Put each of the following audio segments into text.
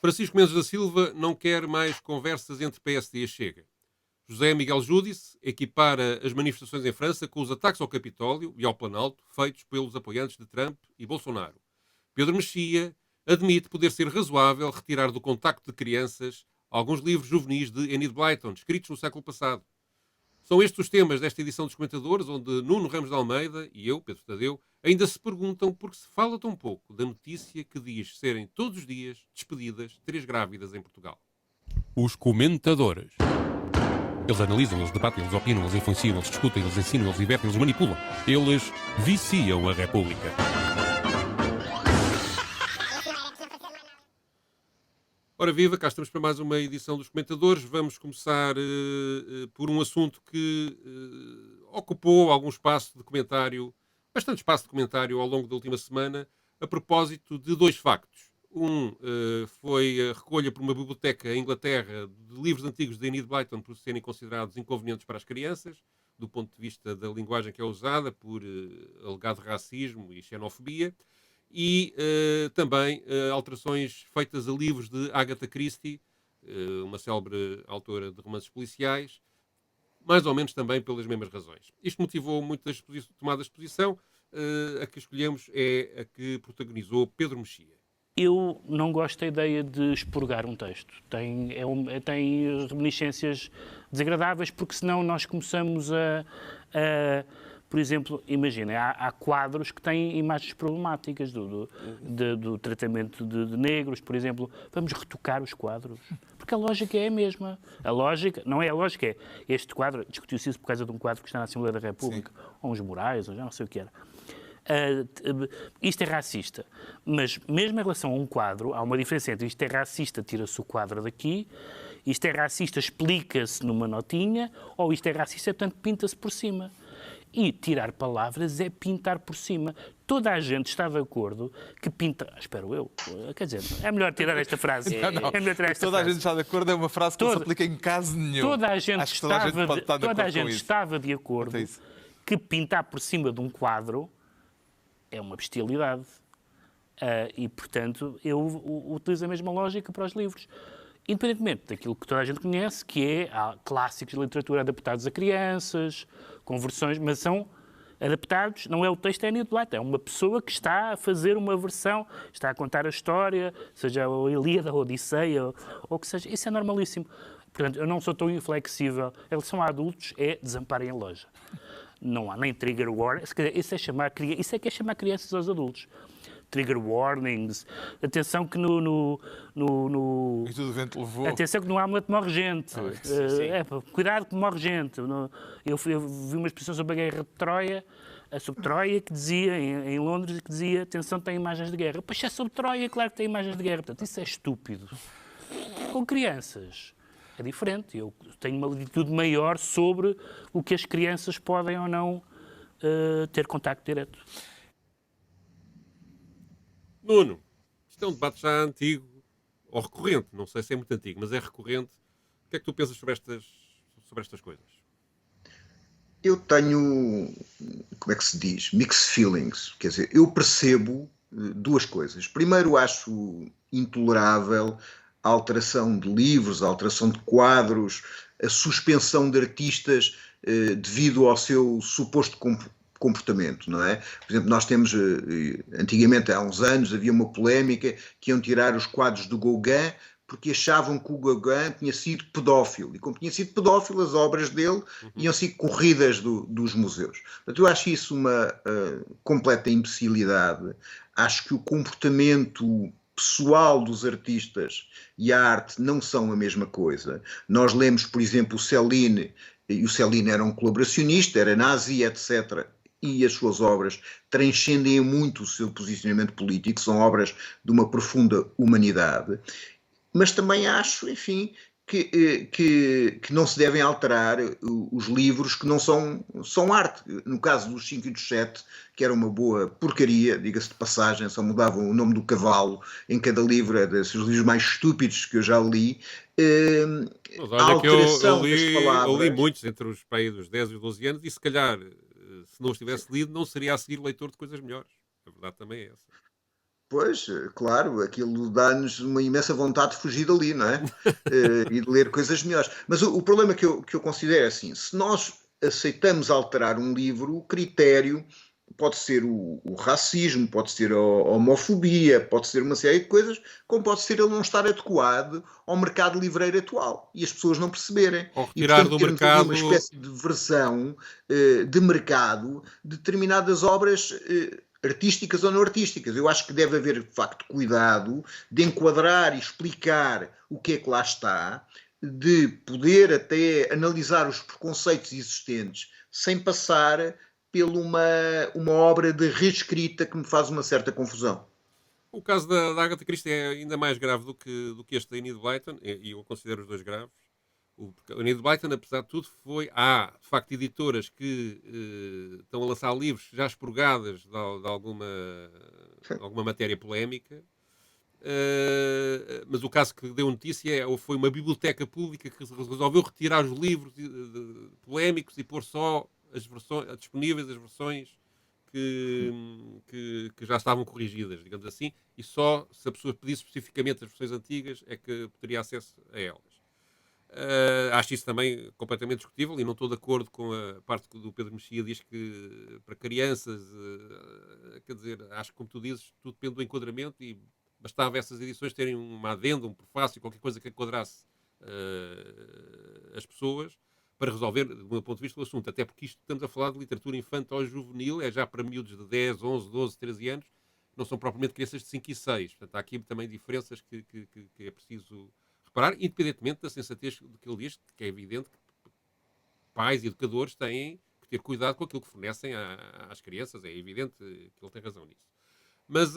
Francisco Mendes da Silva não quer mais conversas entre PSD e Chega. José Miguel Júdice equipara as manifestações em França com os ataques ao Capitólio e ao Planalto feitos pelos apoiantes de Trump e Bolsonaro. Pedro Mexia admite poder ser razoável retirar do contacto de crianças alguns livros juvenis de Enid Blyton, escritos no século passado. São estes os temas desta edição dos Comentadores, onde Nuno Ramos de Almeida e eu, Pedro Tadeu, ainda se perguntam por que se fala tão pouco da notícia que diz serem todos os dias despedidas 3 grávidas em Portugal. Os Comentadores. Eles analisam, eles debatem, eles opinam, eles influenciam, eles discutem, eles ensinam, eles divertem, eles manipulam. Eles viciam a República. Ora viva, cá estamos para mais uma edição dos Comentadores. Vamos começar por um assunto que ocupou algum espaço de comentário, bastante espaço de comentário ao longo da última semana, a propósito de 2 factos. Foi a recolha por uma biblioteca em Inglaterra de livros antigos de Enid Blyton por serem considerados inconvenientes para as crianças, do ponto de vista da linguagem que é usada, por alegado racismo e xenofobia. E também alterações feitas a livros de Agatha Christie, uma célebre autora de romances policiais, mais ou menos também pelas mesmas razões. Isto motivou muitas tomadas de posição. A que escolhemos é a que protagonizou Pedro Mexia. Eu não gosto da ideia de expurgar um texto. Tem reminiscências desagradáveis, porque senão nós começamos por exemplo, imaginem, há quadros que têm imagens problemáticas do tratamento de negros, por exemplo. Vamos retocar os quadros, porque a lógica é a mesma. A lógica, não é a lógica, é este quadro, discutiu-se isso por causa de um quadro que está na Assembleia da República, sim, ou uns murais, ou já não sei o que era. Isto é racista, mas mesmo em relação a um quadro, há uma diferença entre isto é racista, tira-se o quadro daqui, isto é racista, explica-se numa notinha, ou isto é racista, portanto pinta-se por cima. E tirar palavras é pintar por cima. Toda a gente está de acordo que pinta... Espero eu. Quer dizer, é melhor tirar esta frase. Não. É melhor tirar esta toda frase. a gente está de acordo, é uma frase que não se aplica em caso nenhum. Toda a gente Acho que toda a gente estava de acordo que pintar por cima de um quadro é uma bestialidade. E, portanto, eu utilizo a mesma lógica para os livros. Independentemente daquilo que toda a gente conhece, que há clássicos de literatura adaptados a crianças, com versões, mas são adaptados, não é o texto, é Enid Blyton, é uma pessoa que está a fazer uma versão, está a contar a história, seja a Ilíada, a Odisseia, ou o que seja. Isso é normalíssimo. Portanto, eu não sou tão inflexível. Em relação a adultos, é desamparem a loja. Não há nem trigger warning. Isso é que é chamar crianças aos adultos. Trigger warnings. Atenção que no E tudo o vento levou. Atenção que no Hamlet morre gente. Cuidado que morre gente. Eu vi uma exposição sobre a guerra de Troia, sobre Troia, que dizia, em Londres, que dizia, atenção, tem imagens de guerra. Pois é sobre Troia, claro que tem imagens de guerra. Portanto, isso é estúpido. Com crianças é diferente. Eu tenho uma latitude maior sobre o que as crianças podem ou não ter contacto direto. Nuno, isto é um debate já antigo, ou recorrente, não sei se é muito antigo, mas é recorrente. O que é que tu pensas sobre estas coisas? Eu tenho, como é que se diz, mixed feelings. Quer dizer, eu percebo 2 coisas. Primeiro, acho intolerável a alteração de livros, a alteração de quadros, a suspensão de artistas devido ao seu suposto comportamento, não é? Por exemplo, nós temos, antigamente, há uns anos, havia uma polémica que iam tirar os quadros do Gauguin porque achavam que o Gauguin tinha sido pedófilo. E como tinha sido pedófilo, as obras dele iam ser corridas dos museus. Portanto, eu acho isso uma completa imbecilidade. Acho que o comportamento pessoal dos artistas e a arte não são a mesma coisa. Nós lemos, por exemplo, o Céline, e o Céline era um colaboracionista, era nazi, etc., e as suas obras transcendem muito o seu posicionamento político, são obras de uma profunda humanidade, mas também acho, enfim, que não se devem alterar os livros que não são arte. No caso dos 5 e dos 7, que era uma boa porcaria, diga-se de passagem, só mudavam o nome do cavalo em cada livro, é desses livros mais estúpidos que eu já li. Mas olha, a alteração que das palavras... eu li muitos entre os 10 e os 12 anos, e se calhar, se não os tivesse lido, não seria a seguir leitor de coisas melhores. A verdade também é essa. Pois, claro, aquilo dá-nos uma imensa vontade de fugir dali, não é? E de ler coisas melhores. Mas o problema que eu considero é assim: se nós aceitamos alterar um livro, o critério pode ser o racismo, pode ser a homofobia, pode ser uma série de coisas, como pode ser ele não estar adequado ao mercado livreiro atual e as pessoas não perceberem. Ou E, retirar portanto, do termos ali mercado. uma espécie de versão de mercado de determinadas obras artísticas ou não artísticas. Eu acho que deve haver, de facto, cuidado de enquadrar e explicar o que é que lá está, de poder até analisar os preconceitos existentes sem passar por uma obra de reescrita que me faz uma certa confusão. O caso da Agatha Christie é ainda mais grave do que este da Enid Blyton, e eu considero os dois graves. O Enid Blyton, apesar de tudo, há, de facto, editoras que estão a lançar livros já expurgadas de alguma matéria polémica. Mas o caso que deu notícia foi uma biblioteca pública que resolveu retirar os livros polémicos e pôr só as versões disponíveis, as versões que já estavam corrigidas, digamos assim, e só se a pessoa pedisse especificamente as versões antigas é que teria acesso a elas. Acho isso também completamente discutível e não estou de acordo com a parte que o Pedro Mexia diz que para crianças, quer dizer, acho que como tu dizes, tudo depende do enquadramento e bastava essas edições terem uma adenda, um prefácio, qualquer coisa que enquadrasse as pessoas para resolver, do meu ponto de vista, o assunto. Até porque isto estamos a falar de literatura infantil ou juvenil, é já para miúdos de 10, 11, 12, 13 anos, não são propriamente crianças de 5 e 6. Portanto, há aqui também diferenças que é preciso reparar, independentemente da sensatez do que ele diz, que é evidente que pais e educadores têm que ter cuidado com aquilo que fornecem às crianças, é evidente que ele tem razão nisso. Mas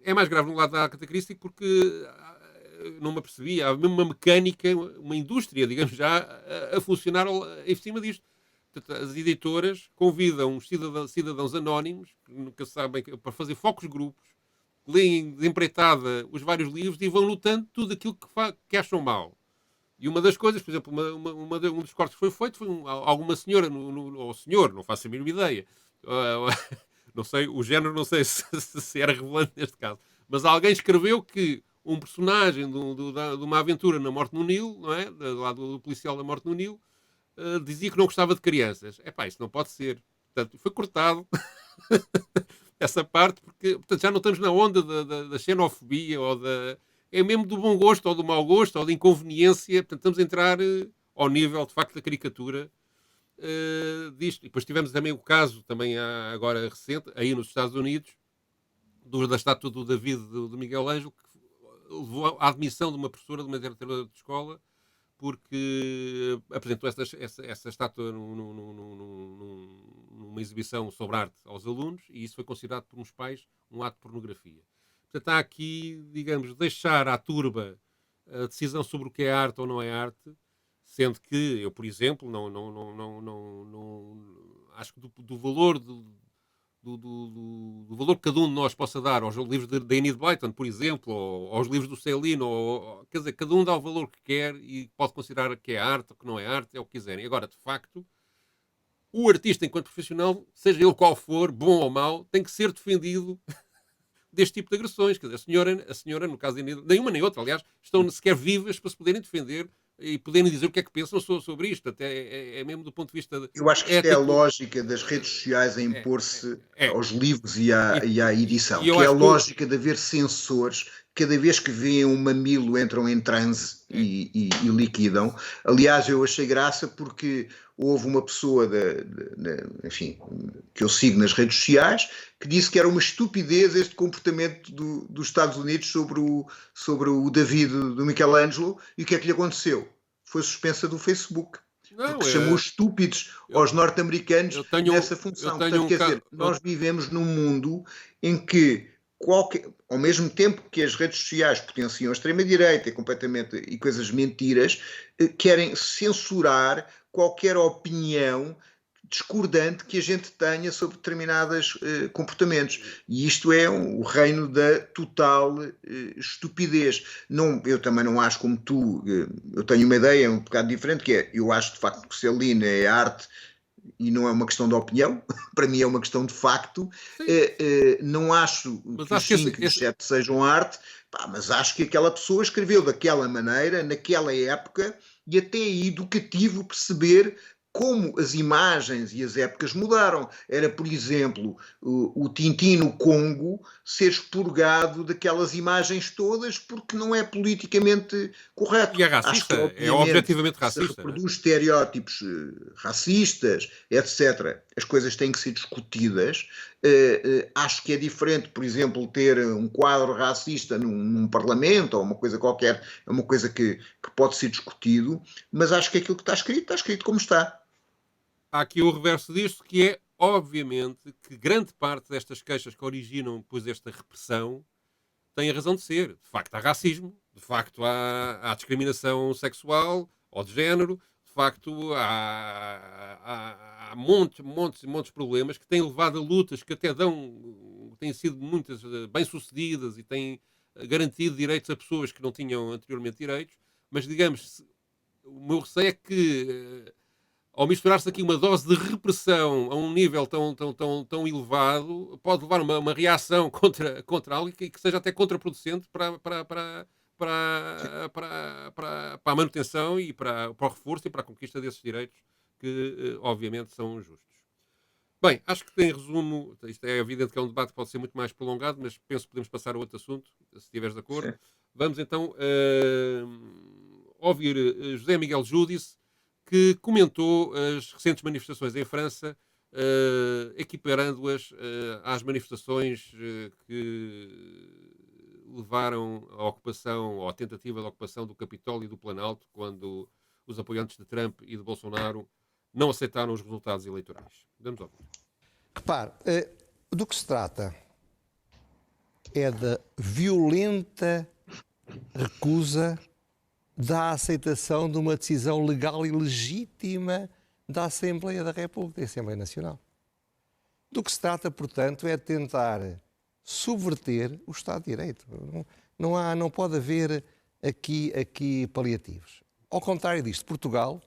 é mais grave no lado da Agatha Christie porque não me apercebi, há mesmo uma mecânica, uma indústria, digamos já, a funcionar em cima disto. Portanto, as editoras convidam os cidadãos anónimos, que nunca sabem, para fazer focos grupos, leem de empreitada os vários livros e vão lutando tudo aquilo que acham mal. E uma das coisas, por exemplo, um dos cortes que foi feito foi alguma senhora, ou senhor, não faço a mínima ideia, não sei, o género não sei se era relevante neste caso, mas alguém escreveu que um personagem de uma aventura na Morte no Nilo, não é? Lá do policial da Morte no Nilo, dizia que não gostava de crianças. Epá, isso não pode ser. Portanto, foi cortado essa parte, porque portanto, já não estamos na onda da xenofobia, é mesmo do bom gosto, ou do mau gosto, ou da inconveniência. Portanto, estamos a entrar ao nível, de facto, da caricatura disto. E depois tivemos também o caso, também agora recente, aí nos Estados Unidos, da estátua do David, do Miguel Ângelo, que levou à admissão de uma professora de uma diretora de escola porque apresentou essa estátua numa exibição sobre arte aos alunos e isso foi considerado por uns pais um ato de pornografia. Portanto, há aqui, digamos, deixar à turba a decisão sobre o que é arte ou não é arte, sendo que eu, por exemplo, acho que do valor do valor que cada um de nós possa dar aos livros da Enid Blyton, por exemplo, ou aos livros do Celino, quer dizer, cada um dá o valor que quer e pode considerar que é arte ou que não é arte, é o que quiserem. Agora, de facto, o artista, enquanto profissional, seja ele qual for, bom ou mau, tem que ser defendido deste tipo de agressões. Quer dizer, a senhora, no caso da Enid, nenhuma nem outra, aliás, estão sequer vivas para se poderem defender e poderem dizer o que é que pensam sobre isto. Até é mesmo do ponto de vista eu acho que isto é a lógica das redes sociais a impor-se aos livros e à edição, que é a lógica de haver censores. Cada vez que veem um mamilo entram em transe e liquidam. Aliás, eu achei graça porque houve uma pessoa enfim, que eu sigo nas redes sociais que disse que era uma estupidez este comportamento dos Estados Unidos sobre o David do Michelangelo. E o que é que lhe aconteceu? Foi suspensa do Facebook. Porque chamou estúpidos aos norte-americanos nessa função. Portanto, quer dizer, nós vivemos num mundo em que ao mesmo tempo que as redes sociais potenciam a extrema-direita e coisas mentiras, querem censurar qualquer opinião discordante que a gente tenha sobre determinados comportamentos. E isto é o reino da total estupidez. Eu também não acho como tu, eu tenho uma ideia um bocado diferente, que é, eu acho de facto que Celina é arte e não é uma questão de opinião, para mim é uma questão de facto. Não acho que os 5 e os 7 sejam arte, mas acho que aquela pessoa escreveu daquela maneira, naquela época, e até é educativo perceber como as imagens e as épocas mudaram. Era, por exemplo, o Tintin no Congo ser expurgado daquelas imagens todas porque não é politicamente correto. E é racista, é objetivamente racista. Se reproduz estereótipos racistas, etc. As coisas têm que ser discutidas. Acho que é diferente, por exemplo, ter um quadro racista num parlamento ou uma coisa qualquer, é uma coisa que pode ser discutido, mas acho que aquilo que está escrito como está. Há aqui o reverso disto, que é, obviamente, que grande parte destas queixas que originam depois desta repressão têm a razão de ser. De facto, há racismo, de facto, há discriminação sexual ou de género, de facto, há montes de problemas que têm levado a lutas que até têm sido muitas bem-sucedidas e têm garantido direitos a pessoas que não tinham anteriormente direitos, mas, digamos, o meu receio é que ao misturar-se aqui uma dose de repressão a um nível tão elevado, pode levar uma reação contra algo que seja até contraproducente para a manutenção e para o reforço e para a conquista desses direitos que, obviamente, são justos. Bem, acho que em resumo, isto é evidente que é um debate que pode ser muito mais prolongado, mas penso que podemos passar a outro assunto, se estiveres de acordo. Sim. Vamos então ouvir José Miguel Júdice, que comentou as recentes manifestações em França, equiparando-as às manifestações que levaram à ocupação, ou à tentativa de ocupação do Capitólio e do Planalto, quando os apoiantes de Trump e de Bolsonaro não aceitaram os resultados eleitorais. Vamos ouvir. Repare, do que se trata é da violenta recusa da aceitação de uma decisão legal e legítima da Assembleia da República, da Assembleia Nacional. Do que se trata, portanto, é tentar subverter o Estado de Direito. Não pode haver aqui paliativos. Ao contrário disto, Portugal,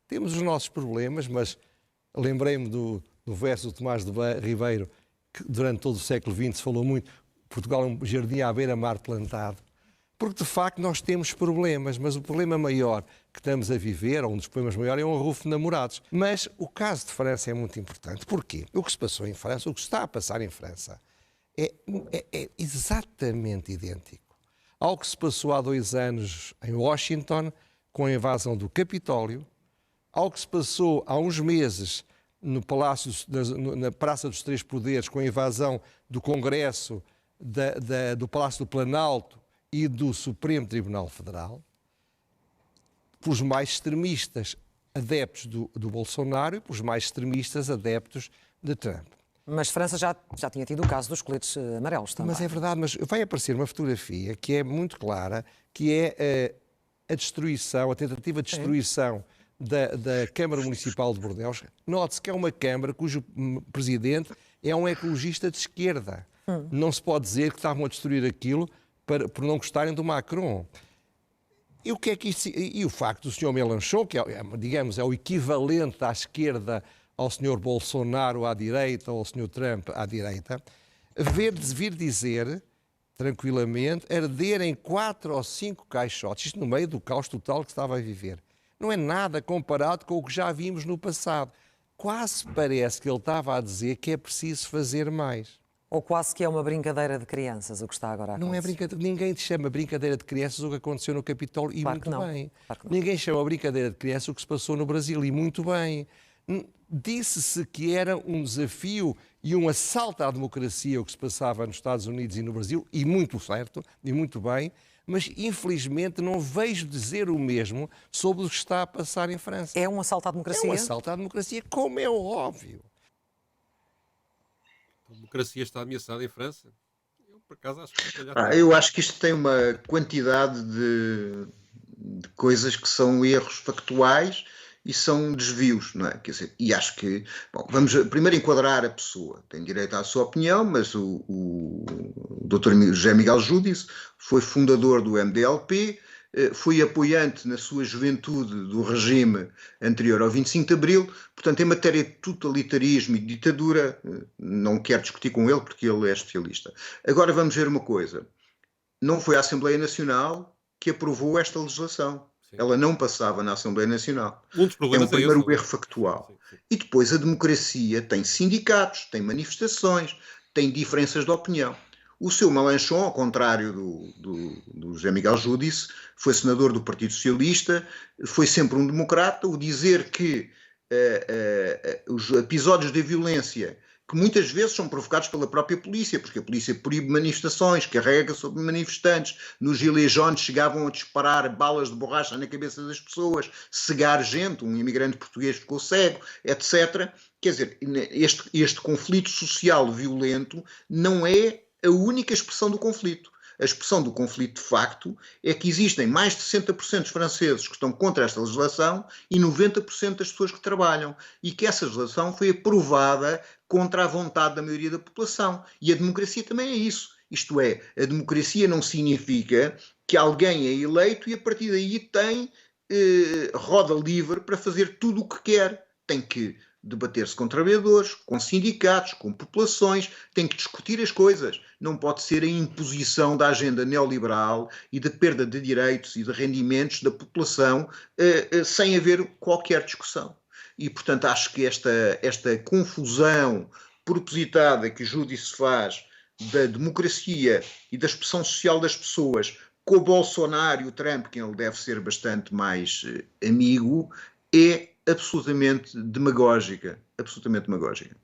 temos os nossos problemas, mas lembrei-me do verso do Tomás de Ribeiro, que durante todo o século XX se falou muito, Portugal é um jardim à beira-mar plantado. Porque, de facto, nós temos problemas, mas o problema maior que estamos a viver, ou um dos problemas maiores, é um arrufo de namorados. Mas o caso de França é muito importante. Porquê? O que se passou em França, o que está a passar em França, é exatamente idêntico ao que se passou há 2 anos em Washington, com a invasão do Capitólio, ao que se passou há uns meses no Palácio, na Praça dos Três Poderes, com a invasão do Congresso, do Palácio do Planalto, e do Supremo Tribunal Federal, pelos mais extremistas adeptos do Bolsonaro e pelos mais extremistas adeptos de Trump. Mas França já tinha tido o caso dos coletes amarelos também. Mas é verdade, mas vai aparecer uma fotografia que é muito clara, que é a destruição, a tentativa de destruição da Câmara Municipal de Bordeaux. Note-se que é uma Câmara cujo presidente é um ecologista de esquerda. Não se pode dizer que estavam a destruir aquilo por não gostarem do Macron. E o que é que isso, e o facto do Sr. Mélenchon, que digamos, é o equivalente à esquerda ao Sr. Bolsonaro à direita ou ao Sr. Trump à direita, vir dizer, tranquilamente, arder em 4 ou 5 caixotes, isto no meio do caos total que estava a viver. Não é nada comparado com o que já vimos no passado. Quase parece que ele estava a dizer que é preciso fazer mais. Ou quase que é uma brincadeira de crianças o que está agora a acontecer. Não é brincadeira, ninguém te chama brincadeira de crianças o que aconteceu no Capitólio, e claro muito bem. Claro que não. Ninguém chama brincadeira de crianças o que se passou no Brasil, e muito bem. Disse-se que era um desafio e um assalto à democracia o que se passava nos Estados Unidos e no Brasil, e muito certo, e muito bem, mas infelizmente não vejo dizer o mesmo sobre o que está a passar em França. É um assalto à democracia? É um assalto à democracia, como é óbvio. A democracia está ameaçada em França? Eu, por acaso, acho que... Eu acho que isto tem uma quantidade de coisas que são erros factuais e são desvios, não é? Quer dizer, e acho que... Bom, vamos primeiro enquadrar a pessoa. Tem direito à sua opinião, mas o Dr. José Miguel Júdice foi fundador do MDLP, foi apoiante na sua juventude do regime anterior ao 25 de Abril, portanto, em matéria de totalitarismo e de ditadura, não quero discutir com ele porque ele é especialista. Agora vamos ver uma coisa. Não foi a Assembleia Nacional que aprovou esta legislação. Sim. Ela não passava na Assembleia Nacional. É um primeiro erro factual. Sim. E depois a democracia tem sindicatos, tem manifestações, tem diferenças de opinião. O seu Mélenchon, ao contrário do José Miguel Júdice, foi senador do Partido Socialista, foi sempre um democrata. O dizer que os episódios de violência, que muitas vezes são provocados pela própria polícia, porque a polícia proíbe manifestações, carrega sobre manifestantes, nos Gilets jaunes chegavam a disparar balas de borracha na cabeça das pessoas, cegar gente, um imigrante português ficou cego, etc. Quer dizer, este conflito social violento não é a única expressão do conflito. A expressão do conflito, de facto, é que existem mais de 60% dos franceses que estão contra esta legislação e 90% das pessoas que trabalham. E que essa legislação foi aprovada contra a vontade da maioria da população. E a democracia também é isso. Isto é, a democracia não significa que alguém é eleito e a partir daí tem roda livre para fazer tudo o que quer. Tem que debater-se com trabalhadores, com sindicatos, com populações, tem que discutir as coisas. Não pode ser a imposição da agenda neoliberal e da perda de direitos e de rendimentos da população sem haver qualquer discussão. E, portanto, acho que esta confusão propositada que o Júdice faz da democracia e da expressão social das pessoas com o Bolsonaro e o Trump, quem ele deve ser bastante mais amigo, é absolutamente demagógica. Absolutamente demagógica.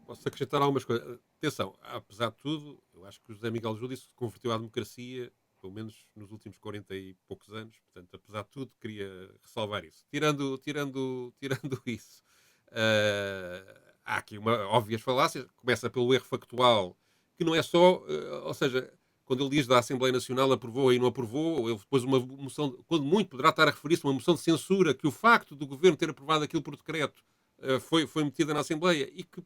Posso acrescentar algumas coisas. Atenção, apesar de tudo, eu acho que o José Miguel Júdice se converteu à democracia, pelo menos nos últimos 40 e poucos anos. Portanto, apesar de tudo, queria ressalvar isso. Tirando isso, há aqui óbvias falácias. Começa pelo erro factual, que não é só... ou seja, quando ele diz da Assembleia Nacional aprovou e não aprovou, ele depois uma moção, quando muito, poderá estar a referir-se a uma moção de censura, que o facto do Governo ter aprovado aquilo por decreto foi metida na Assembleia e que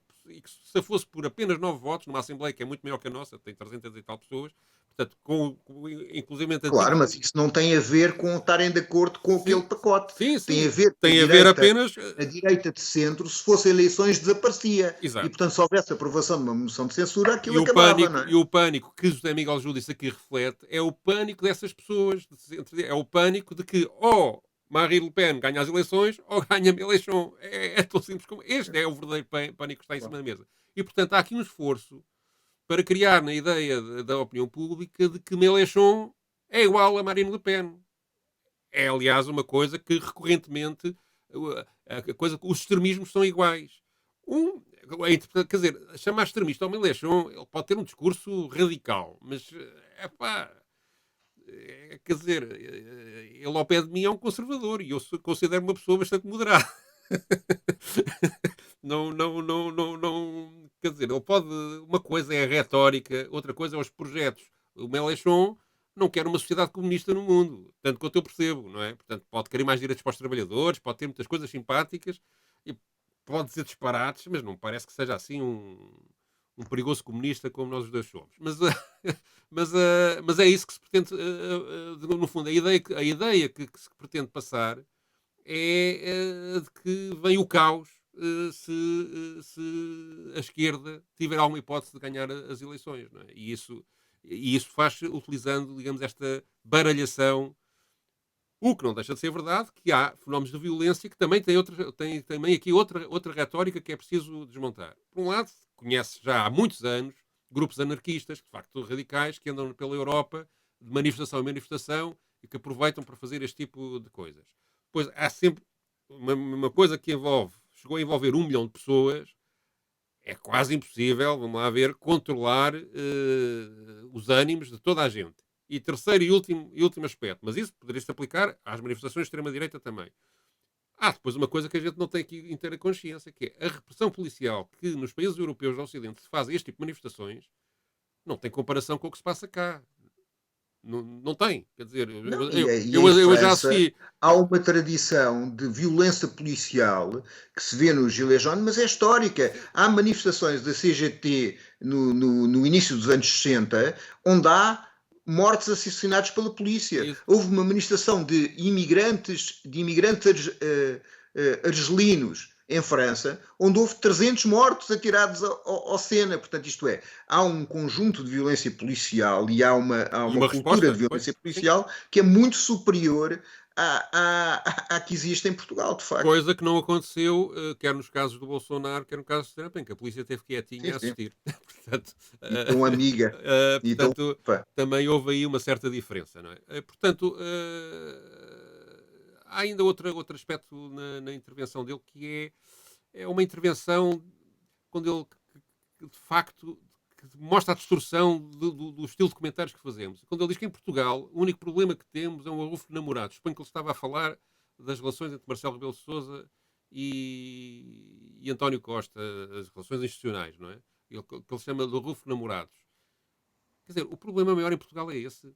se fosse por apenas 9 votos, numa Assembleia que é muito maior que a nossa, tem 300 e tal pessoas, portanto, inclusive... Claro, mas isso não tem a ver com estarem de acordo com aquele pacote. Sim. Tem a ver apenas... A direita de centro, se fossem eleições, desaparecia. Exato. E, portanto, se houvesse aprovação de uma moção de censura, aquilo acabava, não é? E o pânico que José Miguel Júdice aqui reflete é o pânico dessas pessoas. É o pânico de que Marine Le Pen ganha as eleições ou ganha Mélenchon. É tão simples como... Este é o verdadeiro pânico que está em cima da mesa. E, portanto, há aqui um esforço para criar na ideia da opinião pública de que Mélenchon é igual a Marine Le Pen. É, aliás, uma coisa que recorrentemente os extremismos são iguais. Quer dizer, chamar extremista ao Mélenchon, ele pode ter um discurso radical, mas quer dizer, ele ao pé de mim é um conservador e eu considero uma pessoa bastante moderada. Não, quer dizer, ele pode... Uma coisa é a retórica, outra coisa é os projetos. O Mélenchon não quer uma sociedade comunista no mundo, tanto quanto eu percebo, não é? Portanto, pode querer mais direitos para os trabalhadores, pode ter muitas coisas simpáticas e pode dizer disparates, mas não parece que seja assim um perigoso comunista como nós os dois somos. Mas é isso que se pretende, no fundo, a ideia que se pretende passar é de que vem o caos se a esquerda tiver alguma hipótese de ganhar as eleições, não é? E isso faz utilizando, digamos, esta baralhação, o que não deixa de ser verdade, que há fenómenos de violência que também tem também aqui outra retórica que é preciso desmontar. Por um lado, conhece já há muitos anos grupos anarquistas, de facto radicais, que andam pela Europa de manifestação em manifestação e que aproveitam para fazer este tipo de coisas. Pois há sempre uma coisa que chegou a envolver 1 milhão de pessoas, é quase impossível, vamos lá ver, controlar os ânimos de toda a gente. E terceiro e último aspecto, mas isso poderia-se aplicar às manifestações de extrema-direita também. Há depois uma coisa que a gente não tem aqui inteira consciência, que é a repressão policial que nos países europeus do Ocidente se fazem este tipo de manifestações, não tem comparação com o que se passa cá. Não tem, quer dizer, eu já assisti. Há uma tradição de violência policial que se vê no Gilets jaunes, mas é histórica. Há manifestações da CGT no início dos anos 60, onde há mortos assassinados pela polícia. Houve uma manifestação de imigrantes argelinos em França, onde houve 300 mortos atirados ao Sena. Portanto, isto é, há um conjunto de violência policial e há uma cultura de violência policial que é muito superior à que existe em Portugal, de facto. Coisa que não aconteceu, quer nos casos do Bolsonaro, quer no caso do Trump, em que a polícia teve quietinha a assistir. Portanto, tão amiga. Portanto, também houve aí uma certa diferença, não é? Portanto, há ainda outro aspecto na intervenção dele, que é uma intervenção quando ele, de facto, mostra a distorção do estilo de comentários que fazemos. Quando ele diz que em Portugal o único problema que temos é um arrufo de namorados. Suponho que ele estava a falar das relações entre Marcelo Rebelo de Sousa e António Costa, as relações institucionais, não é? Que ele chama de arrufo de namorados. Quer dizer, o problema maior em Portugal é esse.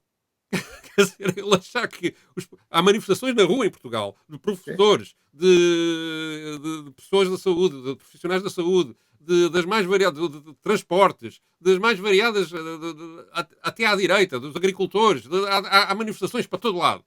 Quer dizer, ele achar que há manifestações na rua em Portugal, de professores, de pessoas da saúde, de profissionais da saúde, das mais variadas, de transportes, das mais variadas, até à direita, dos agricultores, há manifestações para todo lado.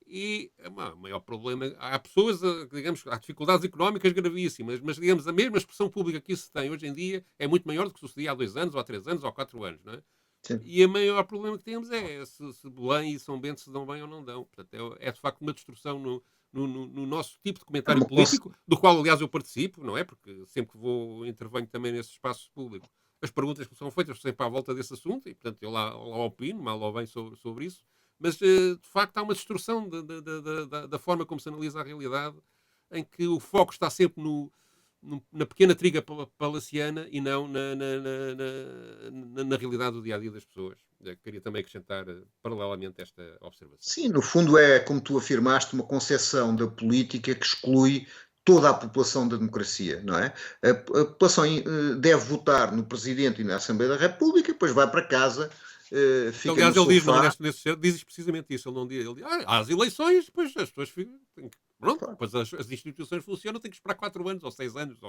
E o maior problema, há pessoas, digamos, há dificuldades económicas gravíssimas, mas, digamos, a mesma expressão pública que isso se tem hoje em dia é muito maior do que sucedia há 2 anos, ou há 3 anos, ou há 4 anos, não é? Sim. E o maior problema que temos é se Belém e São Bento se dão bem ou não dão. Portanto, é de facto uma destruição no nosso tipo de comentário político, do qual, aliás, eu participo, não é? Porque sempre que vou, intervenho também nesse espaço público. As perguntas que são feitas são sempre à volta desse assunto, e, portanto, eu lá opino, mal ou bem, sobre isso. Mas, de facto, há uma destrução da forma como se analisa a realidade, em que o foco está sempre na pequena triga palaciana e não na realidade do dia-a-dia das pessoas. Queria também acrescentar paralelamente esta observação. Sim, no fundo é, como tu afirmaste, uma concepção da política que exclui toda a população da democracia, não é? A população deve votar no Presidente e na Assembleia da República, depois vai para casa, fica aliás, no ele sofá. diz precisamente isso. Ele não diz, ele diz, há as eleições, depois as pessoas ficam... Pronto, Claro. depois as instituições funcionam, tem que esperar 4 anos ou 6 anos,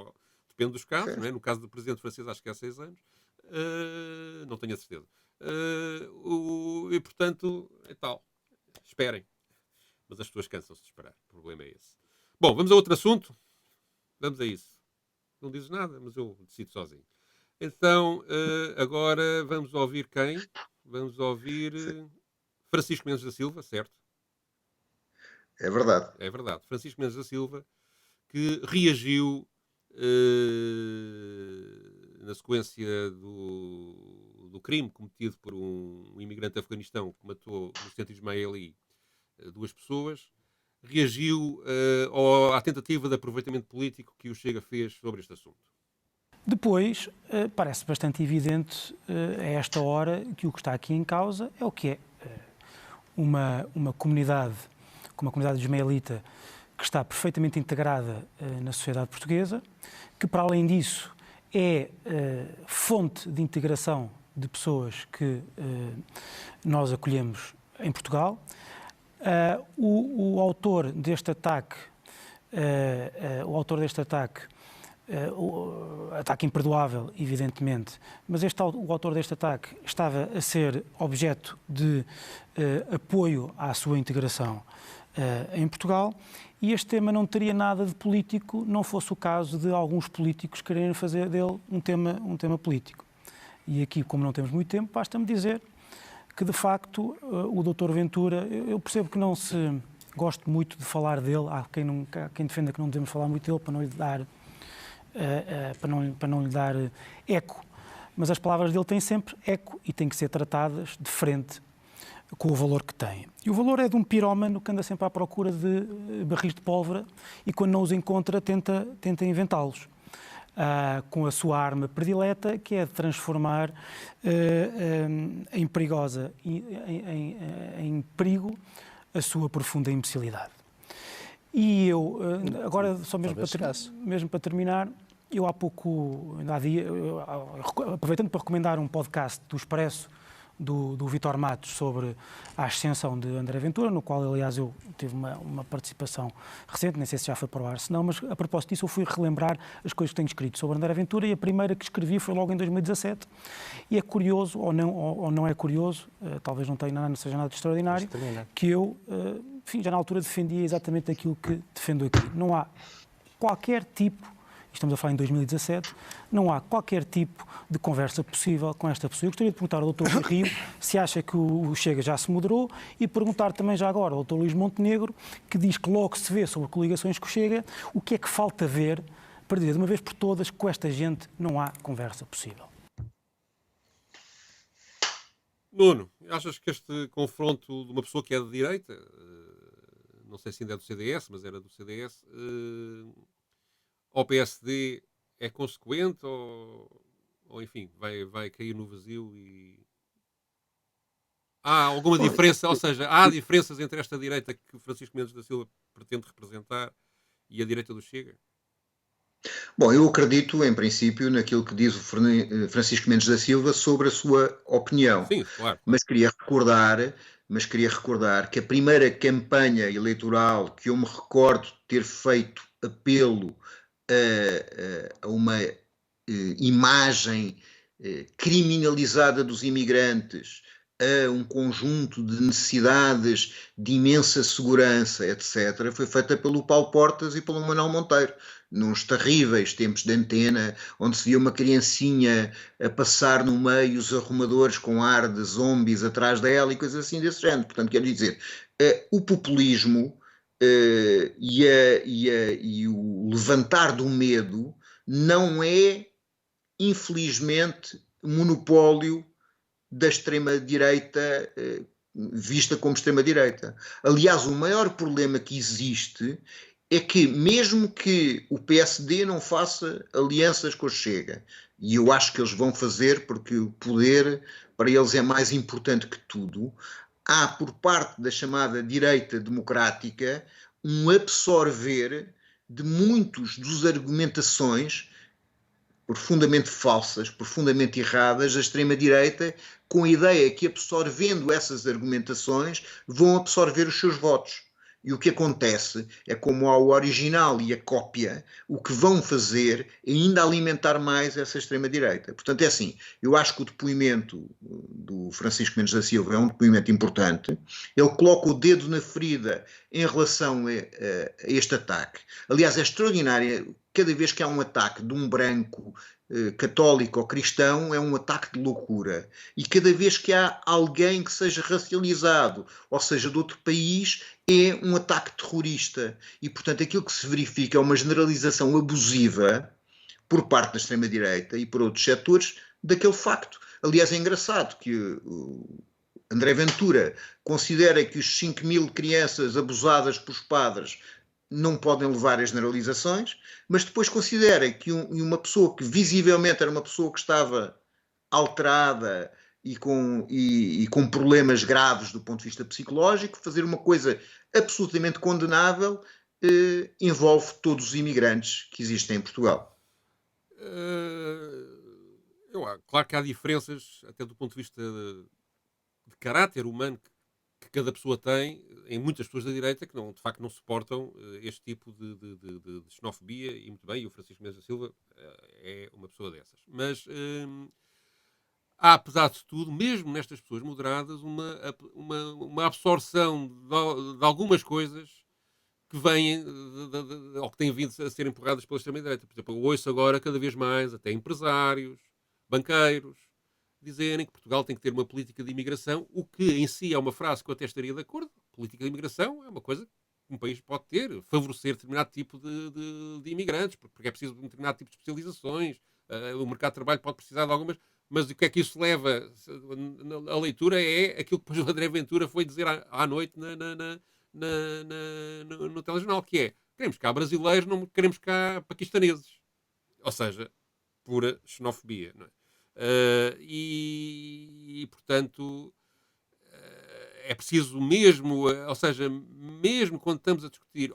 depende dos casos, não é? No caso do presidente francês acho que é 6 anos, não tenho a certeza. E portanto, é tal, esperem. Mas as pessoas cansam-se de esperar, o problema é esse. Bom, vamos a outro assunto? Vamos a isso. Não dizes nada, mas eu decido sozinho. Então, agora vamos ouvir quem? Vamos ouvir Francisco Mendes da Silva, certo? É verdade. É verdade. Francisco Mendes da Silva, que reagiu na sequência do crime cometido por um imigrante afeganistão que matou no centro de Ismaili 2 pessoas, reagiu à tentativa de aproveitamento político que o Chega fez sobre este assunto. Depois, parece bastante evidente a esta hora que o que está aqui em causa é o que é uma comunidade, como a comunidade ismaelita, que está perfeitamente integrada na sociedade portuguesa, que para além disso é fonte de integração de pessoas que nós acolhemos em Portugal. O autor deste ataque, ataque imperdoável, evidentemente, mas o autor deste ataque estava a ser objeto de apoio à sua integração em Portugal, e este tema não teria nada de político, não fosse o caso de alguns políticos quererem fazer dele um tema político. E aqui, como não temos muito tempo, basta-me dizer que, de facto, o Dr. Ventura, eu percebo que não se goste muito de falar dele, há quem defenda que não devemos falar muito dele para não lhe dar eco, mas as palavras dele têm sempre eco e têm que ser tratadas de frente com o valor que têm. E o valor é de um pirómano que anda sempre à procura de barris de pólvora e, quando não os encontra, tenta inventá-los. Com a sua arma predileta, que é de transformar em perigosa, em perigo, a sua profunda imbecilidade. E eu, agora, só mesmo para terminar, há dia, aproveitando para recomendar um podcast do Expresso, do Vítor Matos sobre a ascensão de André Ventura, no qual, aliás, eu tive uma participação recente, nem sei se já foi para o ar, se não, mas a propósito disso eu fui relembrar as coisas que tenho escrito sobre André Ventura e a primeira que escrevi foi logo em 2017 e é curioso, ou não é curioso, talvez não seja nada de extraordinário, que eu, enfim, já na altura defendia exatamente aquilo que defendo aqui. Não há qualquer tipo, estamos a falar em 2017, não há qualquer tipo de conversa possível com esta pessoa. Eu gostaria de perguntar ao Dr. Rui Rio se acha que o Chega já se moderou e perguntar também já agora ao Dr. Luís Montenegro, que diz que logo se vê sobre coligações com o Chega, o que é que falta ver para dizer de uma vez por todas que com esta gente não há conversa possível. Nuno, achas que este confronto de uma pessoa que é de direita, não sei se ainda é do CDS, mas era do CDS, ao PSD é consequente ou enfim, vai cair no vazio e... Há alguma diferença, ou seja, há diferenças entre esta direita que Francisco Mendes da Silva pretende representar e a direita do Chega? Bom, eu acredito, em princípio, naquilo que diz o Francisco Mendes da Silva sobre a sua opinião. Sim, claro. Mas queria recordar que a primeira campanha eleitoral que eu me recordo ter feito apelo a uma imagem criminalizada dos imigrantes, a um conjunto de necessidades de imensa segurança, etc., foi feita pelo Paulo Portas e pelo Manuel Monteiro, nos terríveis tempos de Antena, onde se via uma criancinha a passar no meio, os arrumadores com ar de zombies atrás dela e coisas assim desse género. Portanto, quero dizer, o populismo e o levantar do medo não é, infelizmente, monopólio da extrema-direita vista como extrema-direita. Aliás, o maior problema que existe é que, mesmo que o PSD não faça alianças com o Chega, e eu acho que eles vão fazer porque o poder para eles é mais importante que tudo, há por parte da chamada direita democrática um absorver de muitos dos argumentações profundamente falsas, profundamente erradas da extrema-direita, com a ideia que, absorvendo essas argumentações, vão absorver os seus votos. E o que acontece é, como há o original e a cópia, o que vão fazer é ainda alimentar mais essa extrema-direita. Portanto, é assim, eu acho que o depoimento do Francisco Mendes da Silva é um depoimento importante. Ele coloca o dedo na ferida em relação a este ataque. Aliás, é extraordinário, cada vez que há um ataque de um branco católico ou cristão, é um ataque de loucura. E cada vez que há alguém que seja racializado, ou seja, de outro país, é um ataque terrorista. E, portanto, aquilo que se verifica é uma generalização abusiva por parte da extrema-direita e por outros setores daquele facto. Aliás, é engraçado que André Ventura considera que os 5.000 crianças abusadas pelos padres não podem levar a generalizações, mas depois considera que uma pessoa que visivelmente era uma pessoa que estava alterada e com problemas graves do ponto de vista psicológico, fazer uma coisa absolutamente condenável envolve todos os imigrantes que existem em Portugal. Claro que há diferenças, até do ponto de vista de caráter humano que cada pessoa tem, em muitas pessoas da direita que de facto não suportam este tipo de xenofobia, e muito bem, e o Francisco Mendes da Silva é uma pessoa dessas. Mas há, apesar de tudo, mesmo nestas pessoas moderadas, uma absorção de algumas coisas que vêm, ou que têm vindo a ser empurradas pela extrema-direita. Por exemplo, eu ouço agora cada vez mais até empresários, banqueiros, dizerem que Portugal tem que ter uma política de imigração, o que em si é uma frase que eu até estaria de acordo. Política de imigração é uma coisa que um país pode ter, favorecer determinado tipo de imigrantes, porque é preciso de um determinado tipo de especializações, o mercado de trabalho pode precisar de algumas, mas o que é que isso leva? A leitura é aquilo que depois o André Ventura foi dizer à noite no telejornal, que é: queremos cá brasileiros, não queremos cá paquistaneses. Ou seja, pura xenofobia, não é? Portanto, é preciso mesmo, ou seja, mesmo quando estamos a discutir,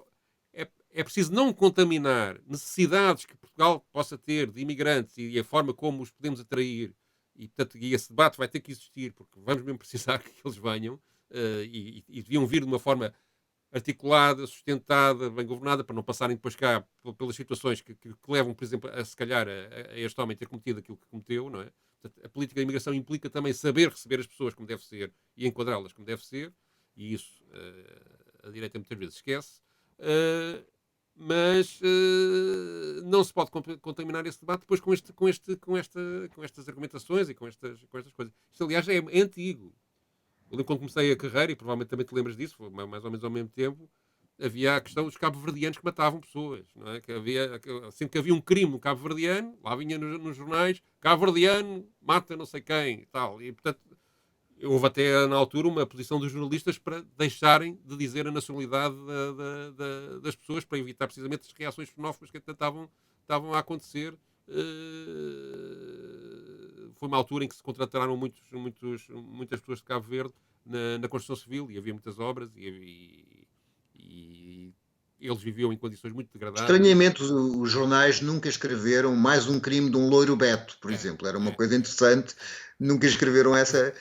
é preciso não contaminar necessidades que Portugal possa ter de imigrantes e a forma como os podemos atrair e, portanto, esse debate vai ter que existir, porque vamos mesmo precisar que eles venham, e deviam vir de uma forma articulada, sustentada, bem governada, para não passarem depois cá pelas situações que levam, por exemplo, se calhar, a este homem ter cometido aquilo que cometeu, não é? Portanto, a política de imigração implica também saber receber as pessoas como deve ser e enquadrá-las como deve ser, e isso a direita muitas vezes esquece, mas não se pode contaminar esse debate depois com estas argumentações e com estas coisas. Isto, aliás, é antigo. Eu lembro quando comecei a carreira, e provavelmente também te lembras disso, foi mais ou menos ao mesmo tempo, havia a questão dos cabo-verdianos que matavam pessoas. Não é? Sempre que havia um crime no cabo-verdiano, lá vinha nos jornais, cabo-verdiano mata não sei quem e tal. E, portanto, houve até na altura uma posição dos jornalistas para deixarem de dizer a nacionalidade das pessoas, para evitar precisamente as reações xenófobas que estavam a acontecer. Foi uma altura em que se contrataram muitas pessoas de Cabo Verde na construção civil, e havia muitas obras, e eles viviam em condições muito degradáveis. Estranhamente, os jornais nunca escreveram mais um crime de um loiro Beto, por exemplo. Era uma coisa interessante. Nunca escreveram essa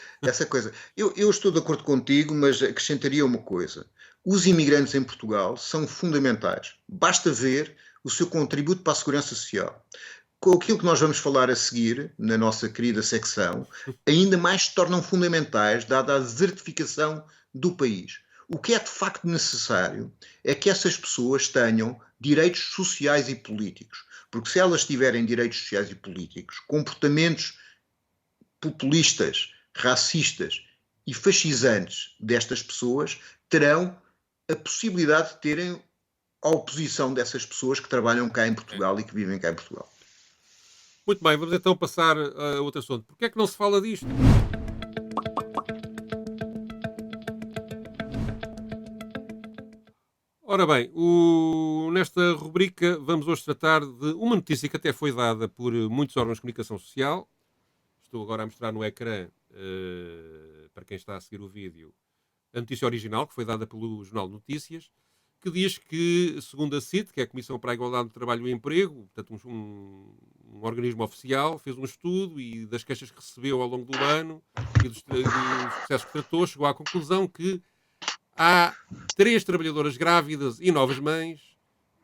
coisa. Eu estou de acordo contigo, mas acrescentaria uma coisa. Os imigrantes em Portugal são fundamentais. Basta ver o seu contributo para a segurança social. Com aquilo que nós vamos falar a seguir, na nossa querida secção, ainda mais se tornam fundamentais, dada a desertificação do país. O que é de facto necessário é que essas pessoas tenham direitos sociais e políticos. Porque se elas tiverem direitos sociais e políticos, comportamentos populistas, racistas e fascisantes destas pessoas terão a possibilidade de terem a oposição dessas pessoas que trabalham cá em Portugal e que vivem cá em Portugal. Muito bem, vamos então passar a outro assunto. Porquê é que não se fala disto? Ora bem, nesta rubrica vamos hoje tratar de uma notícia que até foi dada por muitos órgãos de comunicação social. Estou agora a mostrar no ecrã, para quem está a seguir o vídeo, a notícia original, que foi dada pelo Jornal de Notícias, que diz que, segundo a CIT, que é a Comissão para a Igualdade do Trabalho e Emprego, portanto um organismo oficial, fez um estudo e das queixas que recebeu ao longo do ano e dos processos que tratou, chegou à conclusão que há 3 trabalhadoras grávidas e novas mães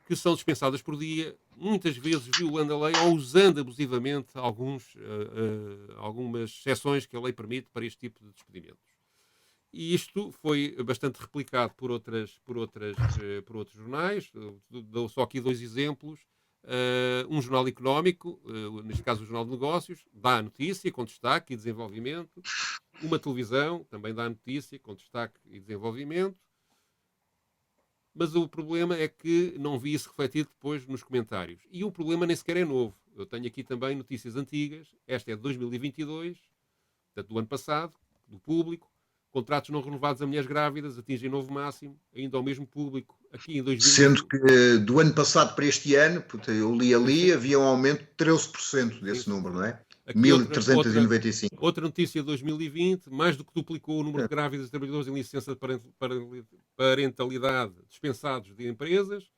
que são dispensadas por dia, muitas vezes violando a lei ou usando abusivamente algumas exceções que a lei permite para este tipo de despedimentos. E isto foi bastante replicado por outros jornais. Dou só aqui 2 exemplos. Um jornal económico, neste caso o Jornal de Negócios, dá a notícia com destaque e desenvolvimento. Uma televisão também dá a notícia com destaque e desenvolvimento. Mas o problema é que não vi isso refletido depois nos comentários. E o problema nem sequer é novo. Eu tenho aqui também notícias antigas. Esta é de 2022, portanto do ano passado, do Público. Contratos não renovados a mulheres grávidas atingem novo máximo, ainda ao mesmo público, aqui em 2020. Sendo que do ano passado para este ano, eu li ali, havia um aumento de 13% desse número, não é? 1.395. Outra notícia de 2020, mais do que duplicou o número de grávidas e trabalhadores em licença de parentalidade dispensados de empresas.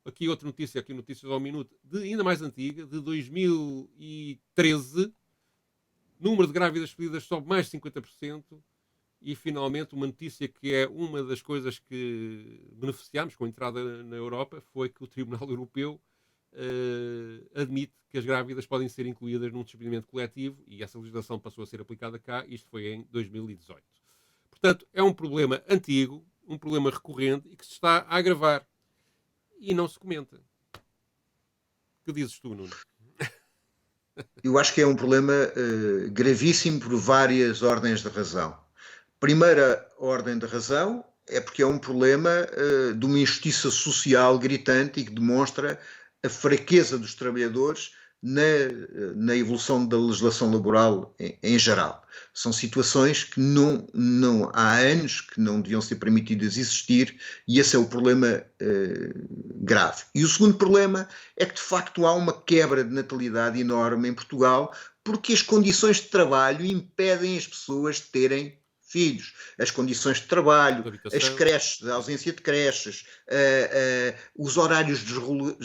Aqui outra notícia, aqui notícias ao minuto, ainda mais antiga, de 2013, número de grávidas despedidas sobe mais de 50%. E, finalmente, uma notícia que é uma das coisas que beneficiámos com a entrada na Europa foi que o Tribunal Europeu admite que as grávidas podem ser incluídas num despedimento coletivo e essa legislação passou a ser aplicada cá. Isto foi em 2018. Portanto, é um problema antigo, um problema recorrente e que se está a agravar. E não se comenta. O que dizes tu, Nuno? Eu acho que é um problema gravíssimo por várias ordens de razão. Primeira ordem de razão é porque é um problema de uma injustiça social gritante e que demonstra a fraqueza dos trabalhadores na evolução da legislação laboral em geral. São situações que há anos que não deviam ser permitidas existir e esse é o problema grave. E o segundo problema é que de facto há uma quebra de natalidade enorme em Portugal porque as condições de trabalho impedem as pessoas de terem filhos, as condições de trabalho, Habitação. as creches, a ausência de creches, os horários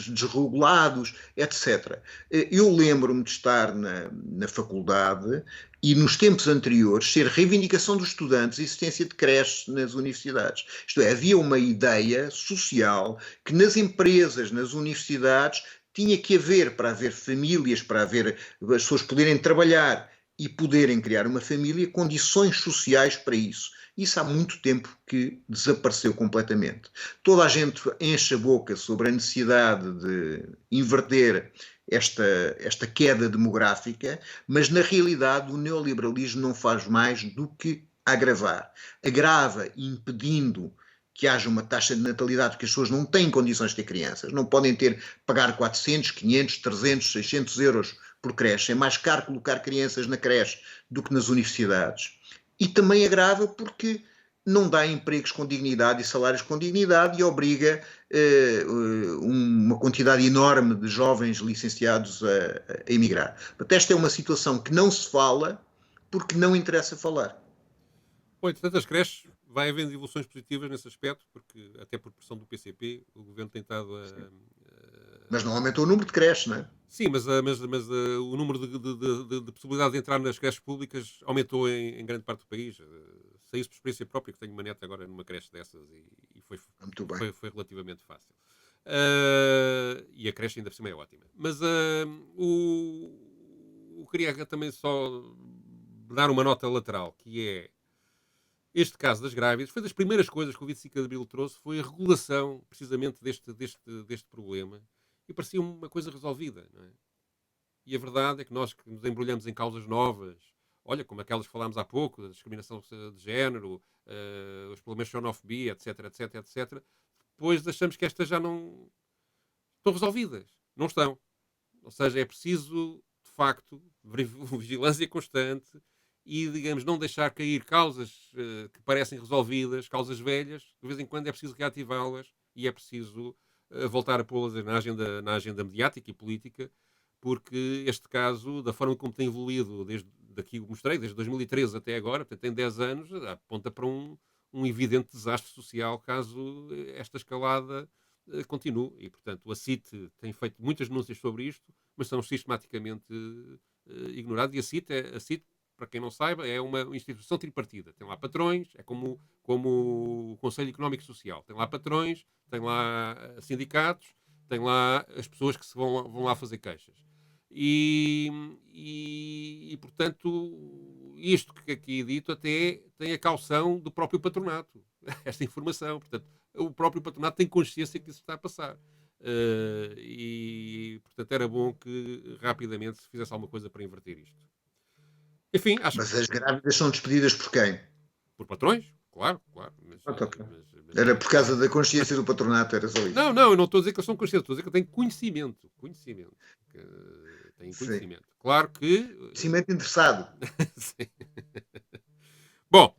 desregulados, etc. Eu lembro-me de estar na faculdade e nos tempos anteriores ser reivindicação dos estudantes a existência de creches nas universidades. Isto é, havia uma ideia social que nas empresas, nas universidades, tinha que haver, para haver famílias, para haver as pessoas poderem trabalhar e poderem criar uma família, condições sociais para isso. Isso há muito tempo que desapareceu completamente. Toda a gente enche a boca sobre a necessidade de inverter esta queda demográfica, mas na realidade o neoliberalismo não faz mais do que agravar. Agrava impedindo que haja uma taxa de natalidade, porque as pessoas não têm condições de ter crianças, não podem pagar 400, 500, 300, 600 euros por creche. É mais caro colocar crianças na creche do que nas universidades. E também agrava porque não dá empregos com dignidade e salários com dignidade e obriga uma quantidade enorme de jovens licenciados a emigrar. Portanto, esta é uma situação que não se fala porque não interessa falar. Bom, entretanto, as creches vai havendo evoluções positivas nesse aspecto, porque até por pressão do PCP, o Governo tem estado Mas não aumentou o número de creches, não é? Sim, mas o número de possibilidade de entrar nas creches públicas aumentou em grande parte do país. Sei isso por experiência própria, que tenho uma neta agora numa creche dessas e foi relativamente fácil. E a creche ainda por cima é ótima. Mas queria também só dar uma nota lateral, que é este caso das grávidas. Foi das primeiras coisas que o 25 de Abril trouxe, foi a regulação precisamente deste problema. E parecia uma coisa resolvida, não é? E a verdade é que nós que nos embrulhamos em causas novas, olha, como aquelas que falámos há pouco, a discriminação de género, os problemas de xenofobia, etc, etc, etc, depois achamos que estas já não estão resolvidas. Não estão. Ou seja, é preciso, de facto, vigilância constante e, digamos, não deixar cair causas que parecem resolvidas, causas velhas. De vez em quando é preciso reativá-las e é preciso voltar a pô-las na agenda mediática e política, porque este caso, da forma como tem evoluído, daqui mostrei, desde 2013 até agora, portanto tem 10 anos, aponta para um evidente desastre social caso esta escalada continue. E, portanto, a CIT tem feito muitas denúncias sobre isto, mas são sistematicamente ignoradas. E a CIT, para quem não saiba, é uma instituição tripartida. Tem lá patrões, é como o Conselho Económico e Social. Tem lá patrões, tem lá sindicatos, tem lá as pessoas que vão lá fazer queixas. E, portanto, isto que aqui é dito até tem a caução do próprio patronato. Esta informação. Portanto, o próprio patronato tem consciência que isso está a passar. Portanto, era bom que rapidamente se fizesse alguma coisa para inverter isto. Enfim, Mas as grávidas são despedidas por quem? Por patrões, claro. Mas, era por causa da consciência do patronato, era só isso. Não, eu não estou a dizer que eles são conscientes, estou a dizer que eu tenho conhecimento. Tenho conhecimento. Sim. Claro que... Conhecimento interessado. Sim. Bom,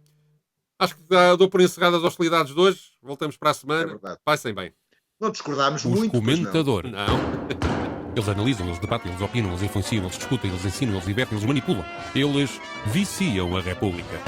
acho que dou por encerradas as hostilidades de hoje. Voltamos para a semana. É Passem bem. Não discordámos Os muito. Os comentadores. Não. Eles analisam, eles debatem, eles opinam, eles influenciam, eles discutem, eles ensinam, eles divertem, eles manipulam. Eles viciam a República.